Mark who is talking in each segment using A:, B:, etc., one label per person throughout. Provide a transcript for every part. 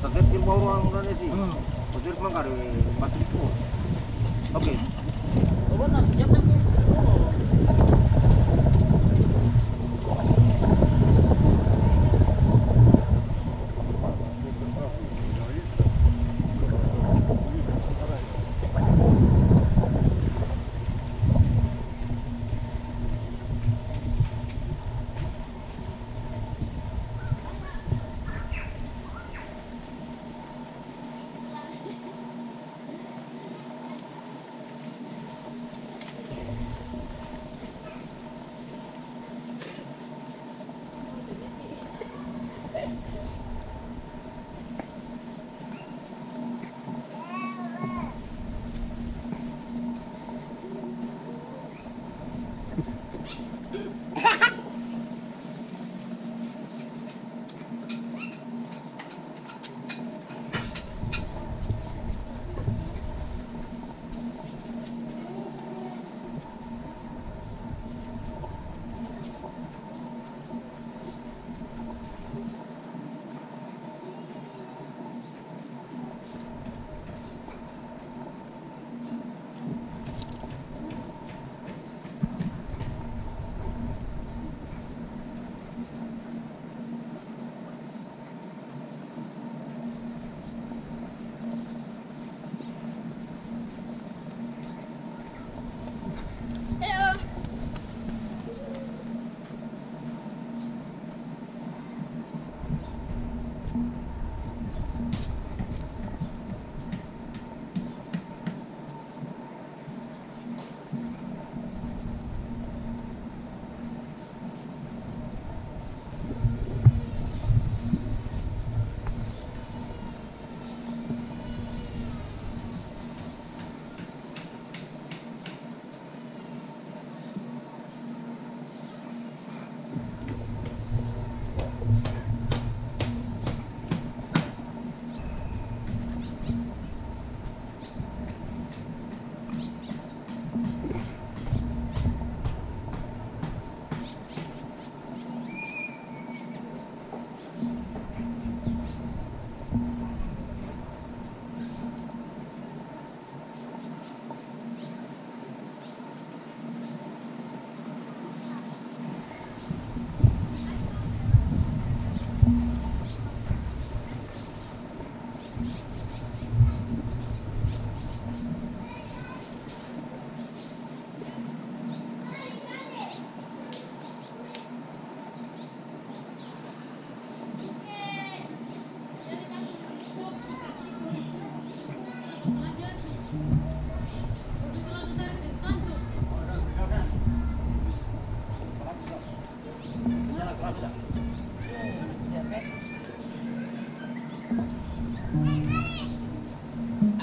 A: Terkait ilmu orang Indonesia. Ujar mangkari patri semua. Oke.
B: Oh, nasi jam lagi.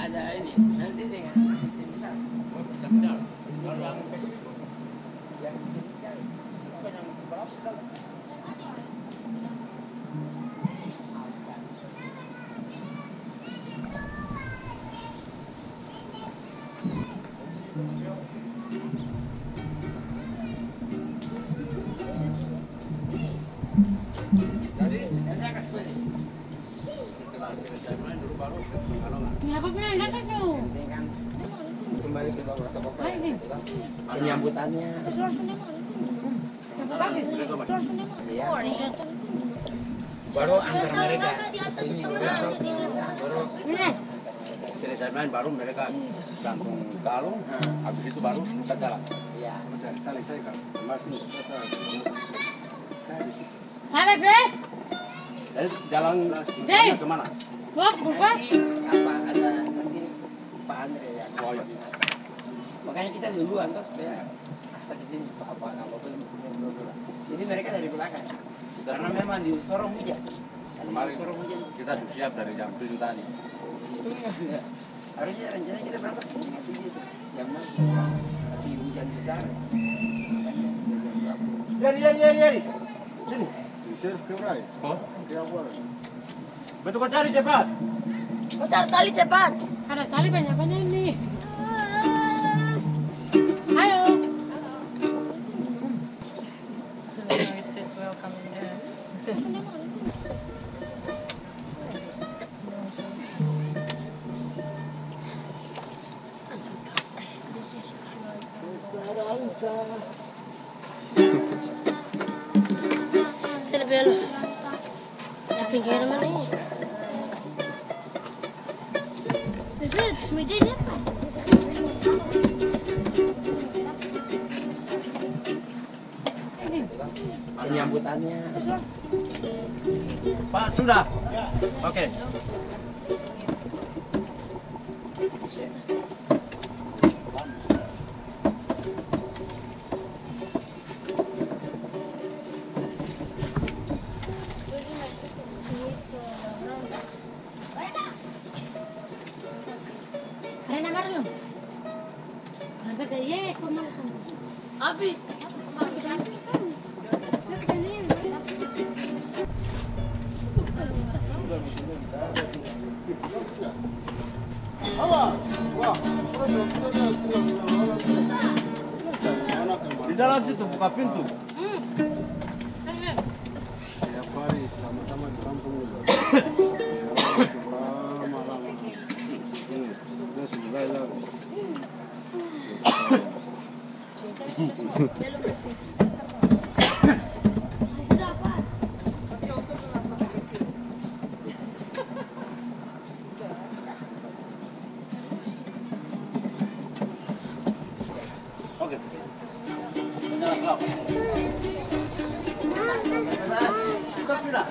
B: Ada ini, nanti dengan misal, benar. Kalau yang kecil, bukan yang berapa? Kembali ke bawah penyambutannya. Baru antar mereka ini
A: Selesai baru mereka langsung kalung, habis itu baru kita jalan.
B: Iya.
A: Tali saya kan masih
C: Halo, Dek.
A: dari jalan kemana?
C: Bukan.
B: Apa ada nanti Pak Andre ya.
A: Oh, iya.
B: Makanya kita duluan tuh supaya asal di sini apa pun mestinya dulu. Jadi mereka dari belakang. Karena memang di sorong hujan.
A: Kemarin kita sudah siap dari jam 7 tadi.
B: Harusnya rencana kita berangkat setengah 7 tuh. Jam 6. Tapi hujan besar.
A: Jadi. Sini. Oh, betul kau cari cepat.
C: Kau cari tali cepat. Ada tali banyak-banyak ini. Ayo. It's welcome in there. Se le ve la pinggir mana ni? Betul, meja ni apa?
B: Penyambutannya.
A: Pak, sudah? Oke.
C: Ada nama lu? Rasa kayak kau mau sama? Abi.
A: Di dalam situ buka pintu.
D: Tiap hari sama-sama di kampung juga. Lama-lama. Udah selesai lah.
C: Sudah pas.
A: Oke. Sudah gelap. Sudah sudah.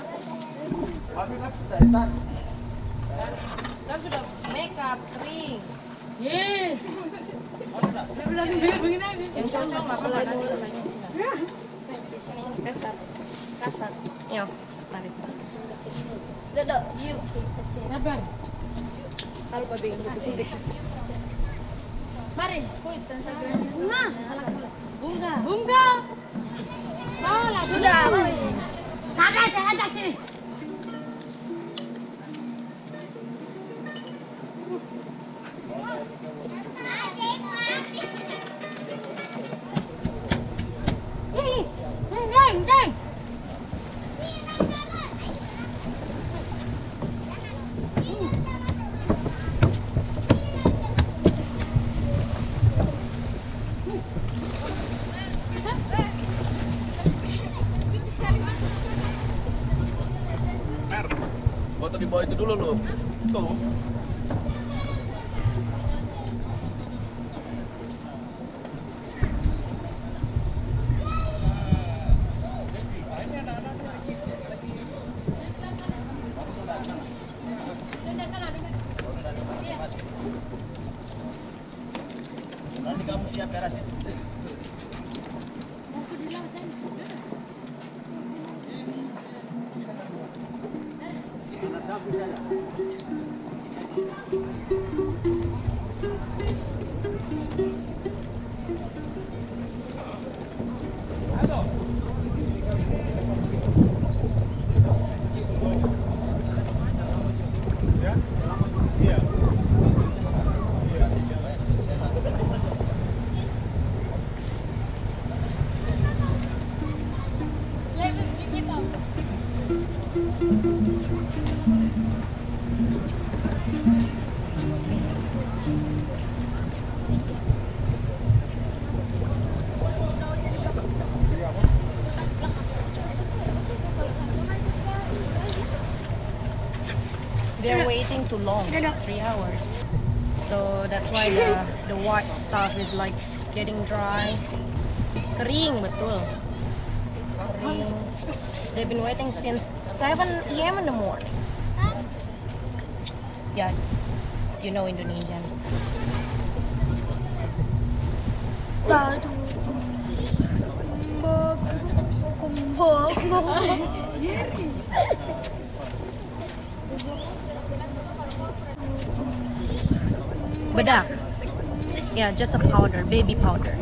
A: Habis kan sudah start.
E: Kan sudah make up kering.
C: Ye.
E: Yang cocok apa lagi namanya? Kasar. Kasar. Yo, tarik.
C: Duduk, you. Sabar.
E: Kalau babi putih.
C: Mari, bunga. Bunga. Bunga. Bawa sudah. Kakak ada sini. Deng.
A: Mer, foto di bawah itu dulu lu. Tuh. Nanti kamu siap beres itu.
D: Ya? Iya.
E: They're waiting too long, 3 hours. So that's why the white stuff is like getting dry. Kering betul. Kering. They've been waiting since 7 a.m. in the morning. Yeah, you know Indonesian. Bedak. Yeah, just a powder, baby powder.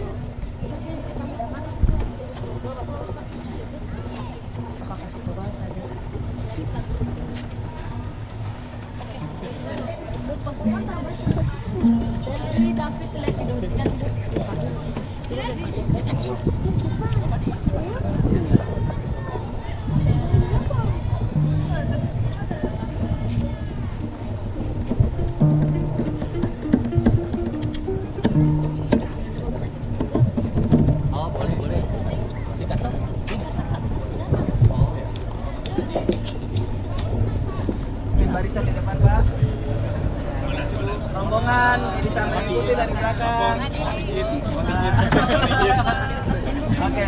F: Oke,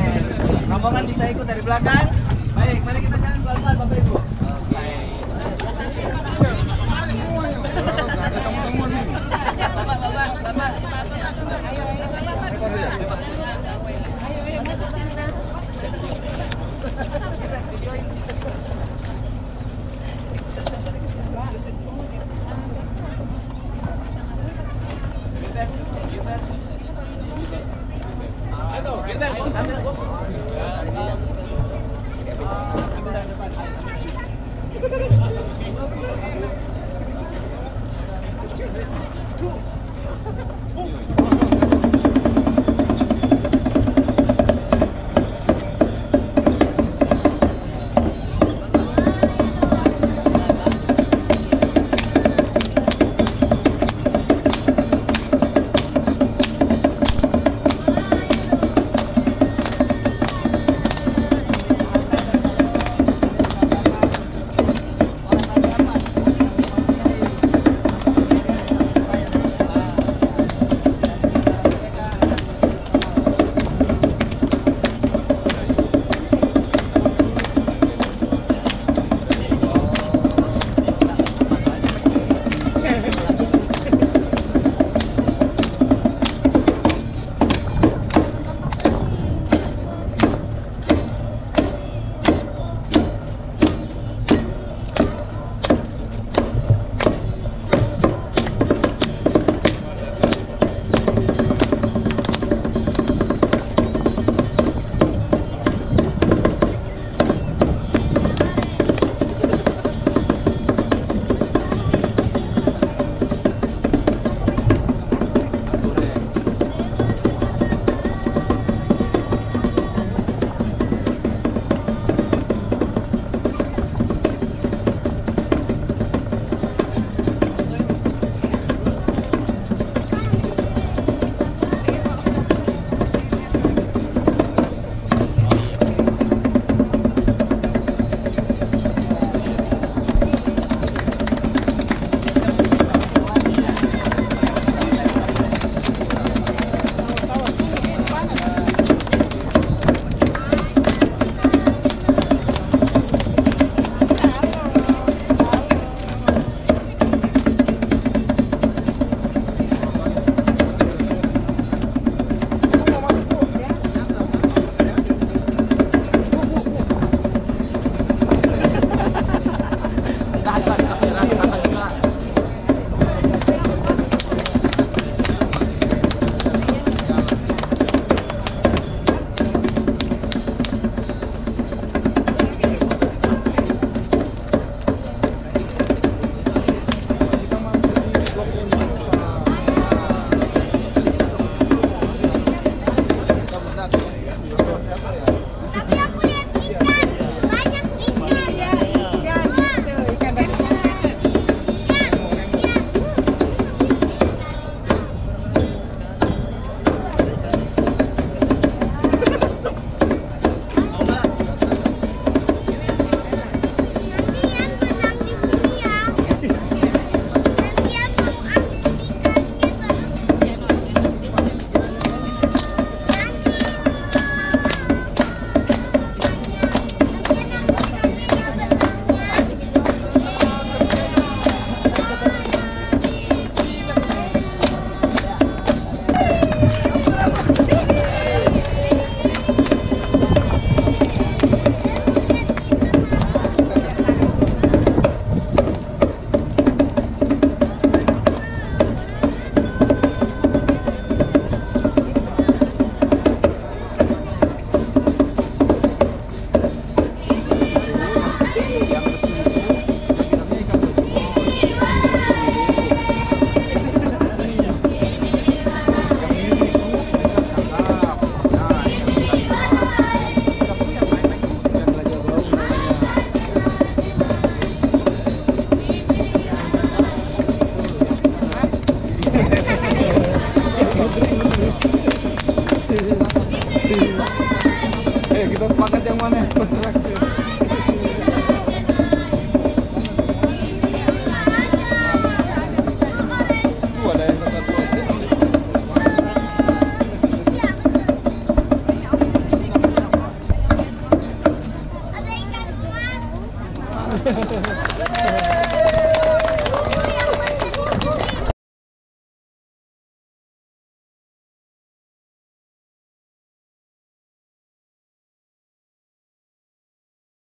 F: rombongan bisa ikut dari belakang. Baik, mari kita jalan pelan-pelan Bapak Ibu. Bapak.
B: Pak.